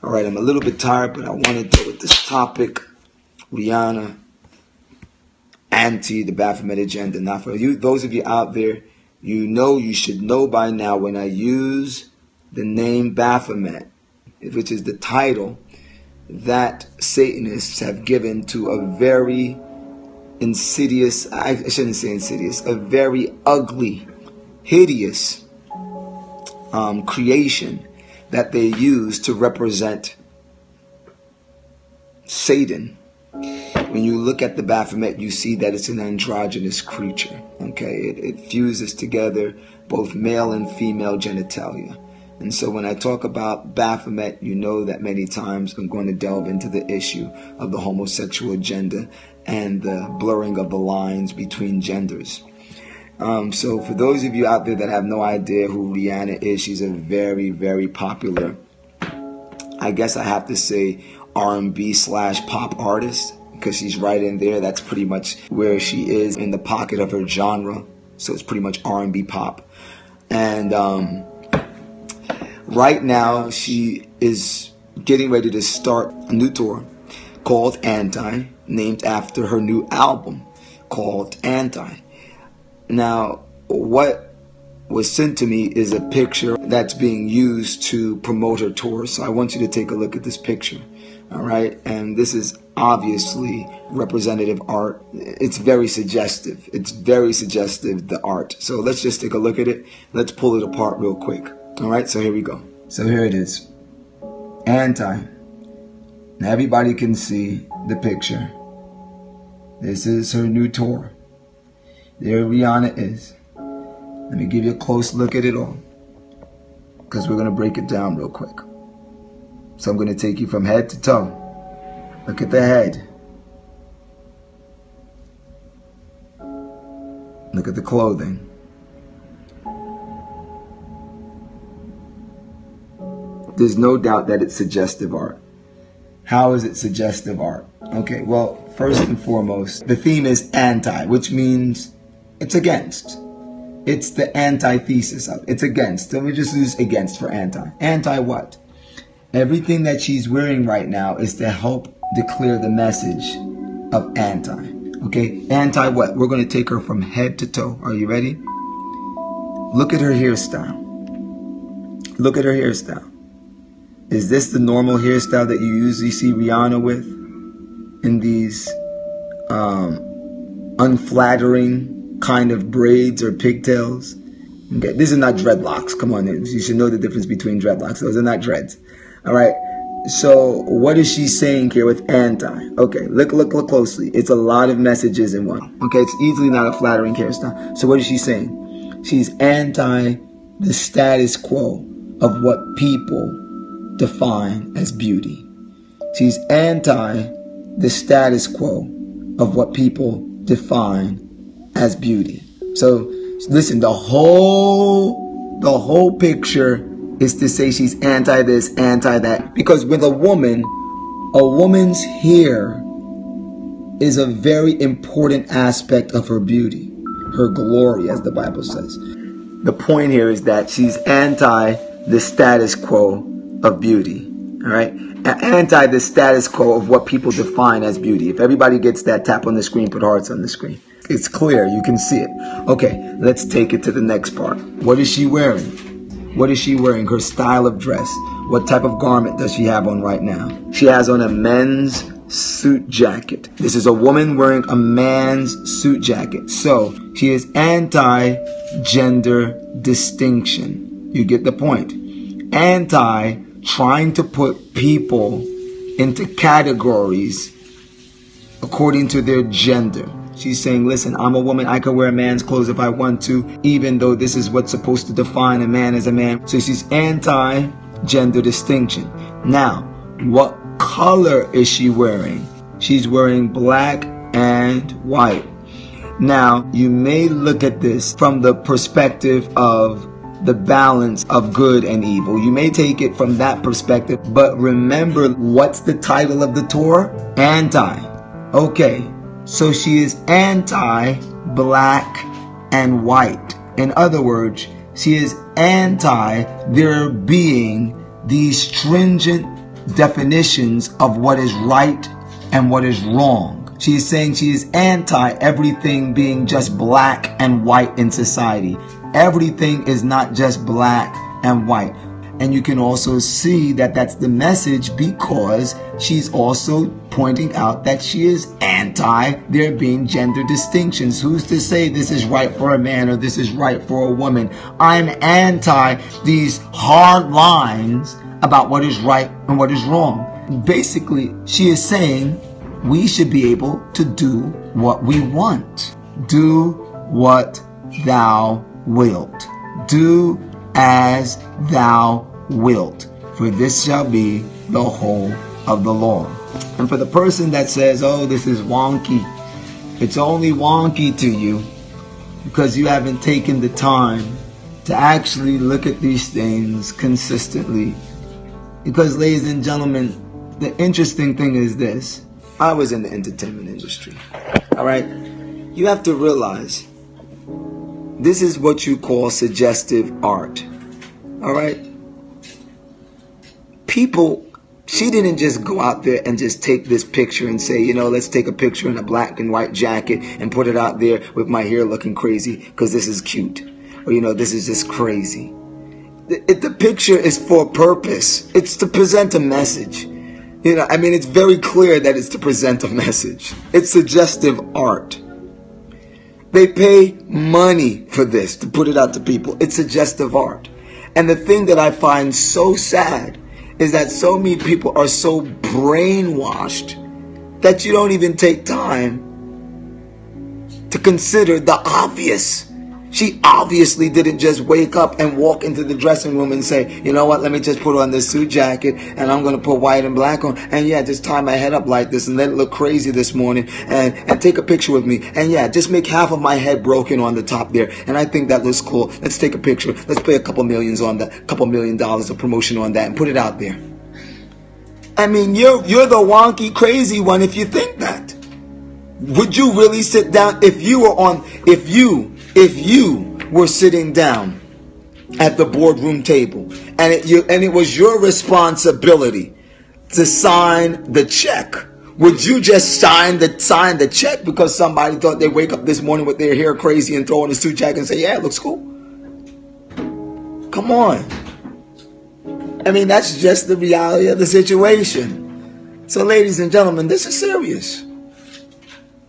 All right, I'm a little bit tired, but I want to deal with this topic. Rihanna, anti the Baphomet agenda. Now, for you, those of you out there, you should know by now when I use the name Baphomet, which is the title that Satanists have given to a very insidious, I shouldn't say insidious, a very ugly, hideous creation that they use to represent Satan. When you look at the Baphomet, you see that it's an androgynous creature. Okay, it fuses together both male and female genitalia. And so when I talk about Baphomet, you know that many times I'm going to delve into the issue of the homosexual agenda and the blurring of the lines between genders. So for those of you out there that have no idea who Rihanna is, she's a very, very popular, I guess I have to say, R&B/pop artist, because she's right in there. That's pretty much where she is in the pocket of her genre. So it's pretty much R&B pop. And right now she is getting ready to start a new tour called Anti, named after her new album called Anti. Now, what was sent to me is a picture that's being used to promote her tour. So I want you to take a look at this picture. All right. And this is obviously representative art. It's very suggestive. It's very suggestive, the art. So let's just take a look at it. Let's pull it apart real quick. All right. So here we go. So here it is. Anti. Now everybody can see the picture. This is her new tour. There Rihanna is. Let me give you a close look at it all, because we're going to break it down real quick. So I'm going to take you from head to toe. Look at the head. Look at the clothing. There's no doubt that it's suggestive art. How is it suggestive art? Okay, well, first and foremost, the theme is anti, which means it's against. It's the antithesis of it. It's against. So we just use against for anti. Anti what? Everything that she's wearing right now is to help declare the message of anti. Okay, anti what? We're going to take her from head to toe. Are you ready? Look at her hairstyle. Look at her hairstyle. Is this the normal hairstyle that you usually see Rihanna with? In these unflattering kind of braids or pigtails? Okay, these are not dreadlocks. Come on, you should know the difference between dreadlocks. Those are not dreads. All right. So what is she saying here with anti? Okay, look closely. It's a lot of messages in one. Okay, it's easily not a flattering hairstyle. So what is she saying? She's anti the status quo of what people define as beauty. She's anti the status quo of what people define as beauty. So listen, the whole picture is to say she's anti this, anti that. Because with a woman's hair is a very important aspect of her beauty, her glory, as the Bible says. The point here is that she's anti the status quo of beauty. All right? Anti the status quo of what people define as beauty. If everybody gets that, tap on the screen, put hearts on the screen. It's clear. You can see it. Okay, let's take it to the next part. What is she wearing? What is she wearing? Her style of dress. What type of garment does she have on right now? She has on a men's suit jacket. This is a woman wearing a man's suit jacket. So she is anti-gender distinction. You get the point. Anti trying to put people into categories according to their gender. She's saying, listen, I'm a woman. I can wear a man's clothes if I want to, even though this is what's supposed to define a man as a man. So she's anti-gender distinction. Now, what color is she wearing? She's wearing black and white. Now, you may look at this from the perspective of the balance of good and evil. You may take it from that perspective, but remember, what's the title of the tour? Anti. Okay. So she is anti-black and white. In other words, she is anti there being these stringent definitions of what is right and what is wrong. She is saying she is anti everything being just black and white in society. Everything is not just black and white. And you can also see that that's the message, because she's also pointing out that she is anti there being gender distinctions. Who's to say this is right for a man or this is right for a woman? I'm anti these hard lines about what is right and what is wrong. Basically, she is saying we should be able to do what we want. Do what thou wilt. Do as thou wilt, for this shall be the whole of the law. And for the person that says, oh, this is wonky, it's only wonky to you because you haven't taken the time to actually look at these things consistently. Because, ladies and gentlemen, the interesting thing is this. I was in the entertainment industry. All right? You have to realize this is what you call suggestive art. All right? People, she didn't just go out there and just take this picture and say, let's take a picture in a black and white jacket and put it out there with my hair looking crazy because this is cute. Or, this is just crazy. The picture is for a purpose. It's to present a message. It's very clear that it's to present a message. It's suggestive art. They pay money for this, to put it out to people. It's suggestive art. And the thing that I find so sad is that so many people are so brainwashed that you don't even take time to consider the obvious. She obviously didn't just wake up and walk into the dressing room and say, you know what, let me just put on this suit jacket and I'm going to put white and black on. And just tie my head up like this and let it look crazy this morning and take a picture with me. And just make half of my head broken on the top there. And I think that looks cool. Let's take a picture. Let's pay a couple millions on that, $2 million of promotion on that and put it out there. You're the wonky crazy one if you think that. Would you really sit down if you were sitting down at the boardroom table and it was your responsibility to sign the check? Would you just sign the check because somebody thought they wake up this morning with their hair crazy and throw on a suit jacket and say, yeah, it looks cool? Come on. That's just the reality of the situation. So, ladies and gentlemen, this is serious.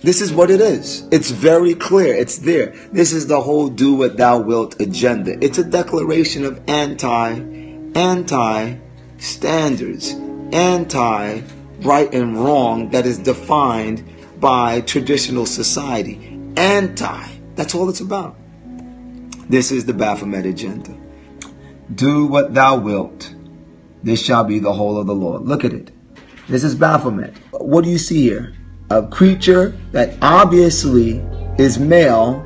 This is what it is. It's very clear. It's there. This is the whole do what thou wilt agenda. It's a declaration of anti standards, anti right and wrong that is defined by traditional society. Anti. That's all it's about. This is the Baphomet agenda. Do what thou wilt. This shall be the whole of the law. Look at it. This is Baphomet. What do you see here? A creature that obviously is male,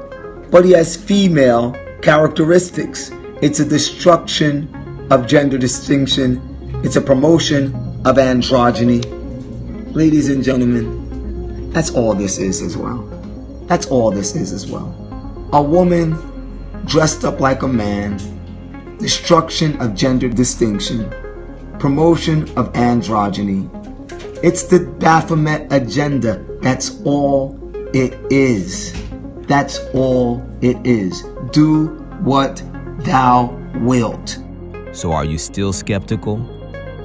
but he has female characteristics. It's a destruction of gender distinction. It's a promotion of androgyny. Ladies and gentlemen, that's all this is as well. That's all this is as well. A woman dressed up like a man, destruction of gender distinction, promotion of androgyny. It's the Baphomet agenda. That's all it is. That's all it is. Do what thou wilt. So are you still skeptical?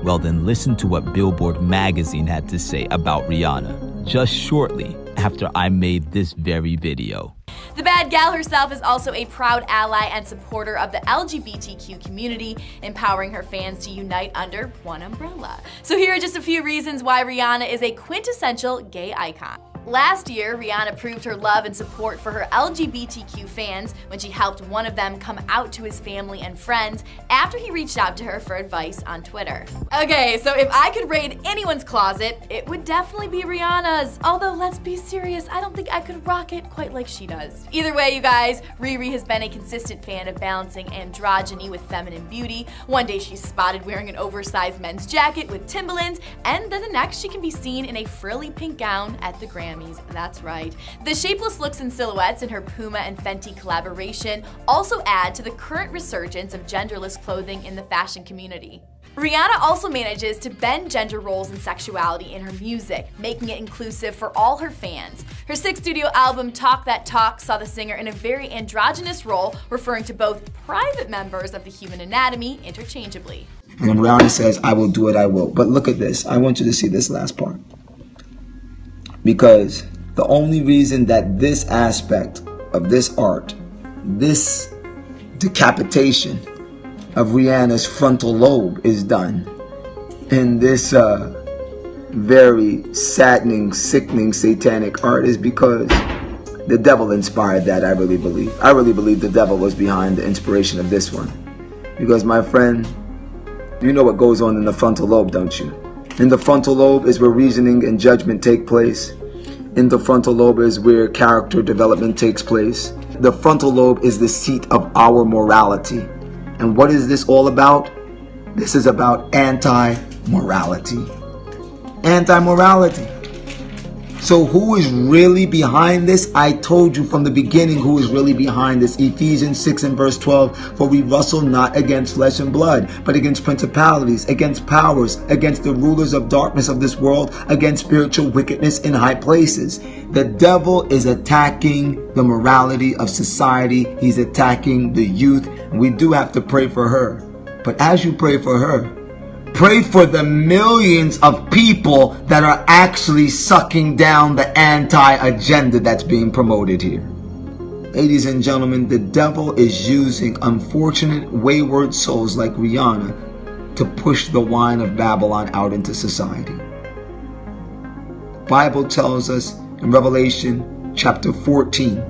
Well, then listen to what Billboard magazine had to say about Rihanna just shortly after I made this very video. The bad gal herself is also a proud ally and supporter of the LGBTQ community, empowering her fans to unite under one umbrella. So here are just a few reasons why Rihanna is a quintessential gay icon. Last year, Rihanna proved her love and support for her LGBTQ fans when she helped one of them come out to his family and friends after he reached out to her for advice on Twitter. Okay, so if I could raid anyone's closet, it would definitely be Rihanna's. Although, let's be serious, I don't think I could rock it quite like she does. Either way, you guys, Riri has been a consistent fan of balancing androgyny with feminine beauty. One day she's spotted wearing an oversized men's jacket with Timberlands, and then the next she can be seen in a frilly pink gown at the Grammys. That's right. The shapeless looks and silhouettes in her Puma and Fenty collaboration also add to the current resurgence of genderless clothing in the fashion community. Rihanna also manages to bend gender roles and sexuality in her music, making it inclusive for all her fans. Her sixth studio album, Talk That Talk, saw the singer in a very androgynous role, referring to both private members of the human anatomy interchangeably. And when Rihanna says, I will do it, I will. But look at this. I want you to see this last part. Because the only reason that this aspect of this art, this decapitation of Rihanna's frontal lobe is done in this very saddening, sickening, satanic art is because the devil inspired that, I really believe. I really believe the devil was behind the inspiration of this one. Because, my friend, you know what goes on in the frontal lobe, don't you? In the frontal lobe is where reasoning and judgment take place. In the frontal lobe is where character development takes place. The frontal lobe is the seat of our morality. And what is this all about? This is about anti-morality. Anti-morality. So who is really behind this? I told you from the beginning who is really behind this. Ephesians 6 and verse 12. For we wrestle not against flesh and blood, but against principalities, against powers, against the rulers of darkness of this world, against spiritual wickedness in high places. The devil is attacking the morality of society. He's attacking the youth. And we do have to pray for her. But as you pray for her, pray for the millions of people that are actually sucking down the anti-agenda that's being promoted here. Ladies and gentlemen, the devil is using unfortunate, wayward souls like Rihanna to push the wine of Babylon out into society. The Bible tells us in Revelation chapter 14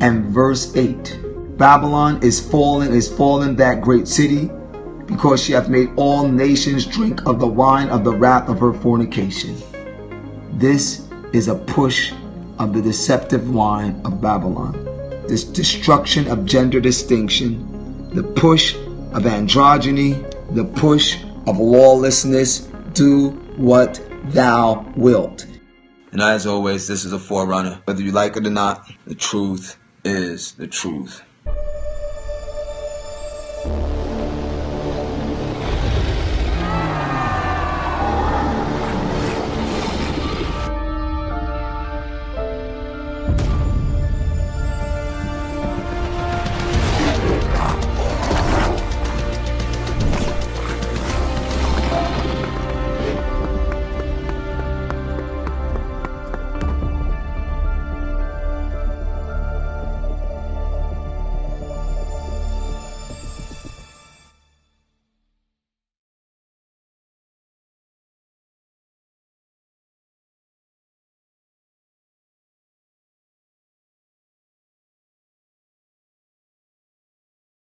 and verse 8, Babylon is fallen that great city, because she hath made all nations drink of the wine of the wrath of her fornication. This is a push of the deceptive wine of Babylon. This destruction of gender distinction, the push of androgyny, the push of lawlessness, do what thou wilt. And as always, this is a Forerunner. Whether you like it or not, the truth is the truth.